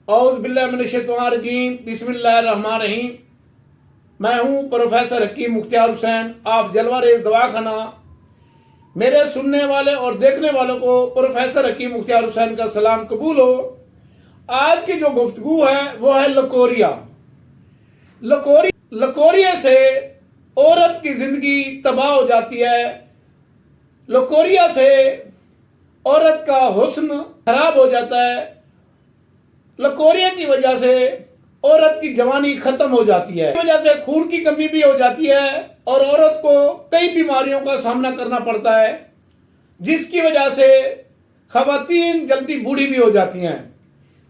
औज़ बिल्लाहि मिनश्शैतानिर्रजीम बिस्मिल्लाहिर्रहमानिर्रहीम। मैं हूं professor Hakim Mukhtiar Hussain of जलवारेज दवाखाना। मेरे सुनने वाले और देखने वालों को प्रोफेसर हकीम मुख्तियार हुसैन का सलाम कबूल हो। आज की जो गुफ्तगू है वो है लकोरिया। लकोरिया से औरत की जिंदगी तबाह हो जाती है। लकोरिया से औरत का हुस्न खराब हो जाता है। लकोरिया की वजह से औरत की जवानी खत्म हो जाती है। इस वजह से खून की कमी भी हो जाती है और औरत को कई बीमारियों का सामना करना पड़ता है, जिसकी वजह से खवातीन जल्दी बूढ़ी भी हो जाती हैं।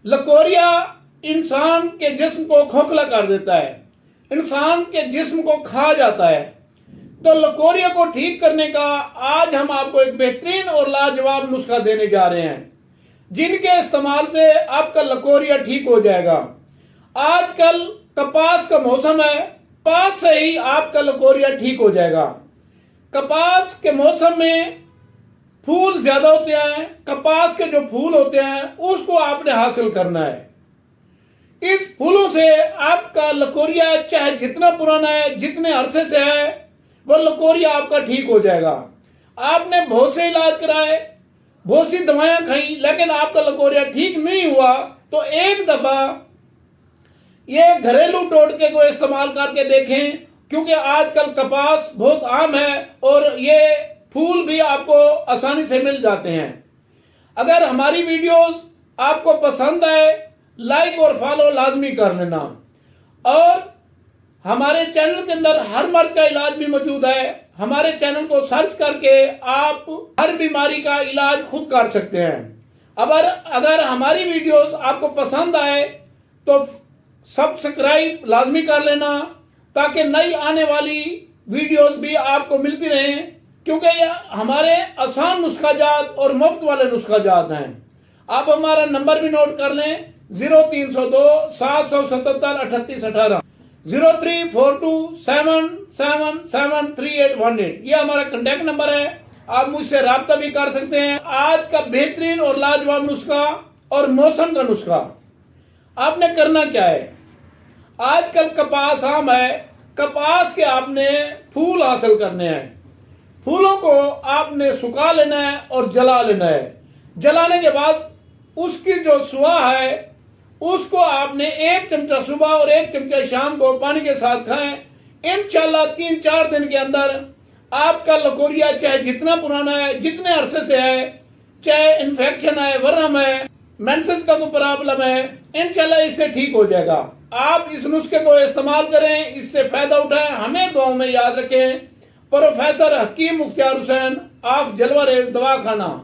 लकोरिया इंसान के जिस्म को खोखला कर देता है, इंसान के जिस्म को खा जाता है। तो लकोरिया को ठीक करने का आज हम आपको एक बेहतरीन और लाजवाब नुस्खा देने जा रहे हैं, जिनके इस्तेमाल से आपका लकोरिया ठीक हो जाएगा। आजकल कपास का मौसम है, पास से ही आपका लकोरिया ठीक हो जाएगा। कपास के मौसम में फूल ज्यादा होते हैं, कपास के जो फूल होते हैं उसको आपने हासिल करना है। इस फूलों से आपका लकोरिया चाहे जितना पुराना है, जितने अरसे से है, वो लकोरिया आपका ठीक हो जाएगा। आपने बहुत से इलाज कराए, बहुत सी दवाएं खाई, लेकिन आपका लकोरिया ठीक नहीं हुआ, तो एक दफा ये घरेलू टोटके को इस्तेमाल करके देखें, क्योंकि आजकल कपास बहुत आम है और ये फूल भी आपको आसानी से मिल जाते हैं। अगर हमारी वीडियोस आपको पसंद आए, लाइक और फॉलो लाजमी कर लेना। और हमारे चैनल के अंदर हर मर्ज का इलाज भी मौजूद है। हमारे चैनल को सर्च करके आप हर बीमारी का इलाज खुद कर सकते हैं। अगर हमारी वीडियोस आपको पसंद आए तो सब्सक्राइब लाजमी कर लेना, ताकि नई आने वाली वीडियोस भी आपको मिलती रहें, क्योंकि ये हमारे आसान नुस्खाजात और मुफ्त वाले नुस्खाजात हैं। आप हमारा नंबर भी नोट कर लें, 0302 777 3818, 034277773818। ये हमारा कांटेक्ट नंबर है। आप मुझसे राब्ता भी कर सकते हैं। आज का बेहतरीन और लाजवाब नुस्खा और मौसम का नुस्खा। आपने करना क्या है, आजकल कपास आम है, कपास के आपने फूल हासिल करने हैं। फूलों को आपने सुखा लेना है और जला लेना है। जलाने के बाद उसकी जो सुहा है उसको आपने 1 चमचा सुबह और 1 चमचा शाम को पानी के साथ खाएं। इंशाल्लाह 3-4 दिन के अंदर आपका लकोरिया चाहे जितना पुराना है, जितने अरसे से है, चाहे इन्फेक्शन है, वर्म है, मेंसेस का कोई प्रॉब्लम है, इंशाल्लाह इससे ठीक हो जाएगा। आप इस नुस्खे को इस्तेमाल करें, इससे फायदा उठाएं। हमें दुआओं में याद रखें। Professor Hakim Mukhtiar Hussain of जलवारेज दवाखाना।